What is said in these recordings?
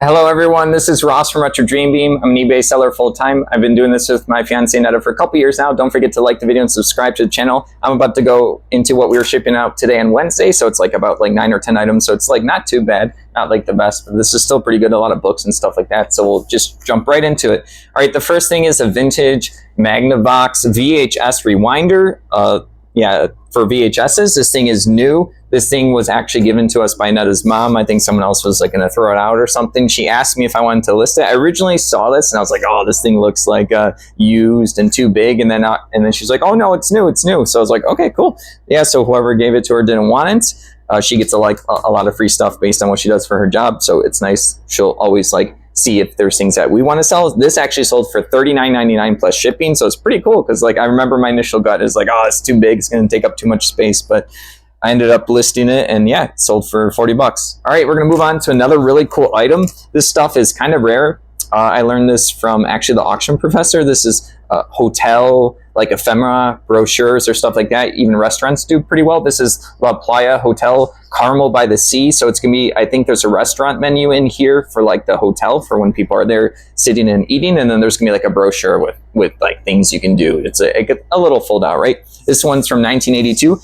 Hello everyone, this is Ross from Retro Dream Beam. I'm an eBay seller full-time. I've been doing this with my fiance Netta for a couple years now. Don't forget to like the video and subscribe to the channel. I'm about to go into what we were shipping out today on Wednesday, so it's like about like 9 or 10 items, so it's like not too bad, not like the best, but this is still pretty good, a lot of books and stuff like that, so we'll just jump right into it. All right, the first thing is a vintage Magnavox VHS Rewinder. For VHSs, this thing is new. This thing was actually given to us by Netta's mom. I think someone else was like going to throw it out or something. She asked me if I wanted to list it. I originally saw this and I was like, oh, this thing looks like used and too big. And then she's like, oh no, it's new, it's new. So I was like, okay, cool. Yeah, so whoever gave it to her didn't want it. She gets a lot of free stuff based on what she does for her job. So it's nice. She'll always like see if there's things that we want to sell. This actually sold for $39.99 plus shipping. So it's pretty cool because like I remember my initial gut is like, oh, it's too big. It's going to take up too much space. But I ended up listing it and yeah, it sold for 40 bucks. All right, we're going to move on to another really cool item. This stuff is kind of rare. I learned this from actually the auction professor. This is hotel, like ephemera, brochures or stuff like that. Even restaurants do pretty well. This is La Playa Hotel Carmel by the Sea. So it's going to be, I think there's a restaurant menu in here for like the hotel for when people are there sitting and eating. And then there's going to be like a brochure with like things you can do. It's a little fold out, right? This one's from 1982.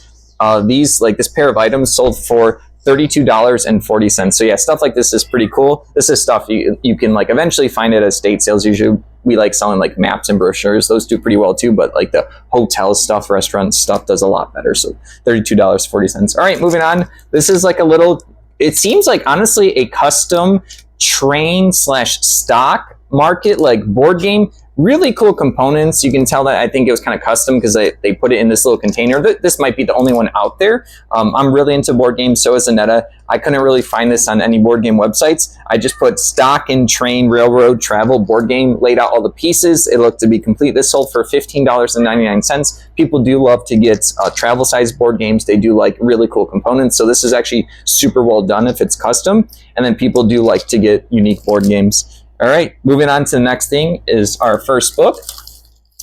This pair of items sold for $32.40. So yeah, stuff like this is pretty cool. This is stuff you can like eventually find at estate sales. Usually we like selling like maps and brochures. Those do pretty well too, but like the hotel stuff, restaurant stuff does a lot better. So $32.40. All right, moving on. This is like a little, it seems like honestly a custom train / stock market, like board game. Really cool components. You can tell that I think it was kind of custom because they put it in this little container. This might be the only one out there. I'm really into board games, so is Netta. I couldn't really find this on any board game websites. I just put stock and train railroad travel board game, laid out all the pieces. It looked to be complete. This sold for $15.99. People do love to get travel size board games. They do like really cool components. So this is actually super well done if it's custom. And then people do like to get unique board games. All right, moving on to the next thing is our first book.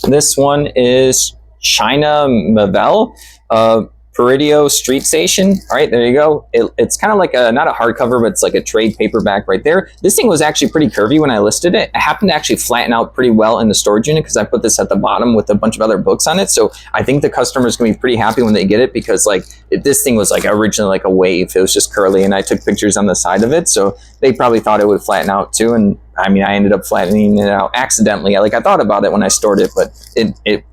This one is China Miéville, Peridio Street Station. All right, there you go. It's kind of like not a hardcover, but it's like a trade paperback right there. This thing was actually pretty curvy when I listed it. It happened to actually flatten out pretty well in the storage unit because I put this at the bottom with a bunch of other books on it. So I think the customer's gonna be pretty happy when they get it because like this thing was like originally like a wave. It was just curly and I took pictures on the side of it. So they probably thought it would flatten out too. And I mean, I ended up flattening it out accidentally. Like I thought about it when I stored it, but it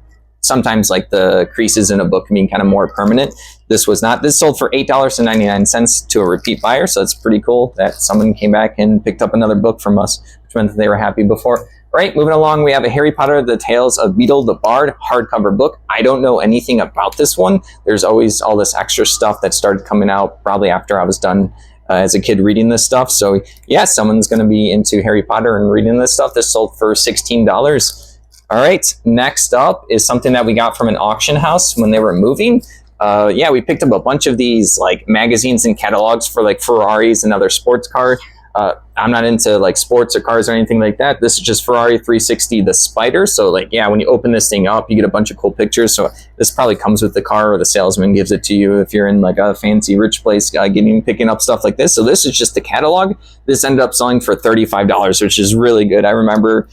sometimes like the creases in a book can be kind of more permanent. This was not. This sold for $8.99 to a repeat buyer. So it's pretty cool that someone came back and picked up another book from us, which meant that they were happy before. All right, moving along, we have a Harry Potter, The Tales of Beedle the Bard hardcover book. I don't know anything about this one. There's always all this extra stuff that started coming out probably after I was done as a kid reading this stuff. So yeah, someone's going to be into Harry Potter and reading this stuff. This sold for $16. All right, next up is something that we got from an auction house when they were moving. Yeah, we picked up a bunch of these like magazines and catalogs for like Ferraris and other sports cars. I'm not into like sports or cars or anything like that. This is just Ferrari 360, the Spider. So like, yeah, when you open this thing up, you get a bunch of cool pictures. So this probably comes with the car or the salesman gives it to you if you're in like a fancy rich place picking up stuff like this. So this is just the catalog. This ended up selling for $35, which is really good. I remember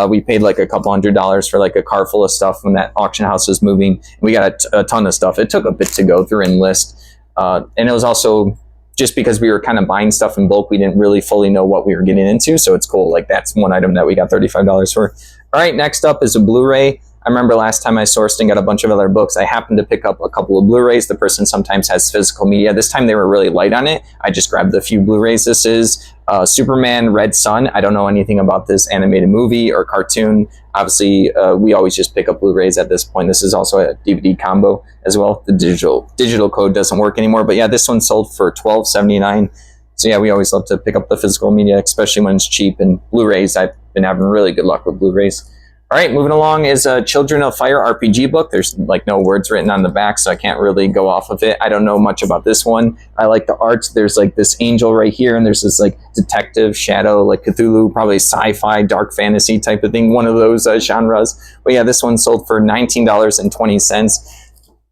we paid like a couple $100 for like a car full of stuff when that auction house was moving. We got a ton of stuff. It took a bit to go through and list. And it was also just because we were kind of buying stuff in bulk, we didn't really fully know what we were getting into. So it's cool. Like that's one item that we got $35 for. All right, next up is a Blu-ray. I remember last time I sourced and got a bunch of other books, I happened to pick up a couple of Blu-rays. The person sometimes has physical media. This time they were really light on it. I just grabbed a few Blu-rays. This is Superman Red Sun. I don't know anything about this animated movie or cartoon. Obviously, we always just pick up Blu-rays at this point. This is also a DVD combo as well. The digital code doesn't work anymore. But yeah, this one sold for $12.79. So yeah, we always love to pick up the physical media, especially when it's cheap. And Blu-rays, I've been having really good luck with Blu-rays. All right, moving along is a Children of Fire RPG book. There's like no words written on the back, so I can't really go off of it. I don't know much about this one. I like the art. There's like this angel right here, and there's this like detective shadow, like Cthulhu, probably sci-fi, dark fantasy type of thing, one of those genres. But yeah, this one sold for $19.20.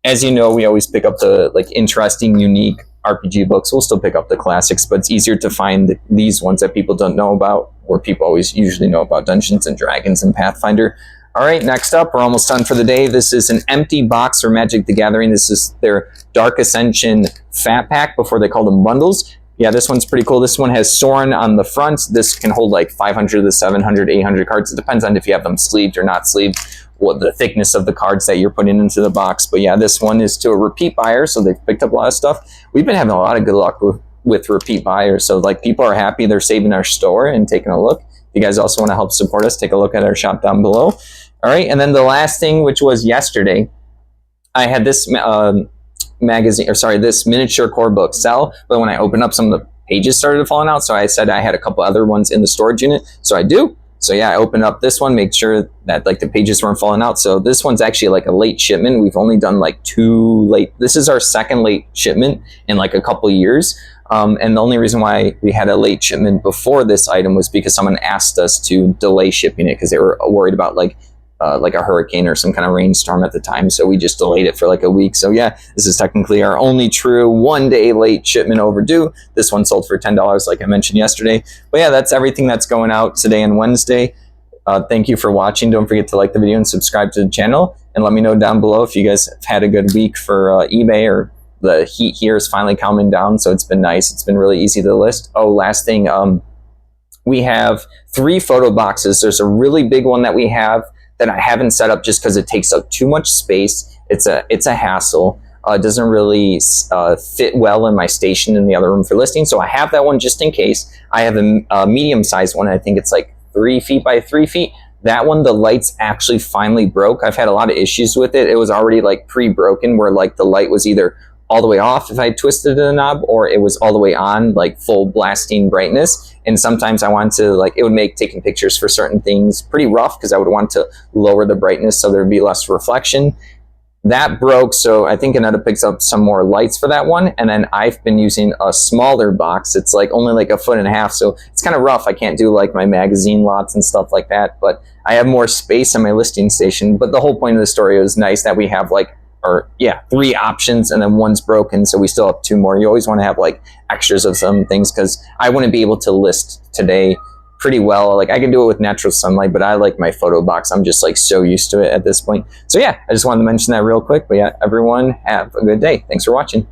As you know, we always pick up the like interesting, unique RPG books. We'll still pick up the classics, but it's easier to find these ones that people don't know about, or people always usually know about Dungeons and Dragons and Pathfinder. All right, next up, we're almost done for the day. This is an empty box for Magic the Gathering. This is their Dark Ascension Fat Pack. Before they called them bundles. Yeah, this one's pretty cool. This one has Sorin on the front. This can hold like 500 to 700, 800 cards. It depends on if you have them sleeved or not sleeved, what the thickness of the cards that you're putting into the box. But yeah, this one is to a repeat buyer, so they've picked up a lot of stuff. We've been having a lot of good luck with repeat buyers. So like people are happy they're saving our store and taking a look. If you guys also want to help support us, take a look at our shop down below. All right, and then the last thing, which was yesterday, I had this this miniature core book sell, but when I opened up, some of the pages started falling out, so I said I had a couple other ones in the storage unit, so I do. So yeah, I opened up this one, make sure that like the pages weren't falling out. So this one's actually like a late shipment. We've only done like 2 late. This is our second late shipment in like a couple years. And the only reason why we had a late shipment before this item was because someone asked us to delay shipping it because they were worried about like a hurricane or some kind of rainstorm at the time. So we just delayed it for like a week. So yeah, this is technically our only true 1 day late shipment overdue. This one sold for $10, like I mentioned yesterday. But yeah, that's everything that's going out today and Wednesday. Thank you for watching. Don't forget to like the video and subscribe to the channel. And let me know down below if you guys have had a good week for eBay, or the heat here is finally calming down. So it's been nice. It's been really easy to list. Oh, last thing, we have 3 photo boxes. There's a really big one that we have that I haven't set up just because it takes up too much space. It's a hassle. It doesn't really fit well in my station in the other room for listing. So I have that one just in case. I have a medium-sized one. I think it's like 3 feet by 3 feet. That one, the lights actually finally broke. I've had a lot of issues with it. It was already like pre-broken, where like the light was either all the way off if I twisted the knob, or it was all the way on, like full blasting brightness. And sometimes I wanted to, like, it would make taking pictures for certain things pretty rough because I would want to lower the brightness so there'd be less reflection. That broke, so I think Annetta picks up some more lights for that one. And then I've been using a smaller box. It's like only like 1.5 feet, so it's kind of rough. I can't do like my magazine lots and stuff like that, but I have more space on my listing station. But the whole point of the story is nice that we have like, 3 options, and then one's broken, so we still have 2 more. You always want to have like extras of some things, because I wouldn't be able to list today pretty well. Like I can do it with natural sunlight, but I like my photo box. I'm just like so used to it at this point. So yeah, I just wanted to mention that real quick. But yeah, everyone have a good day. Thanks for watching.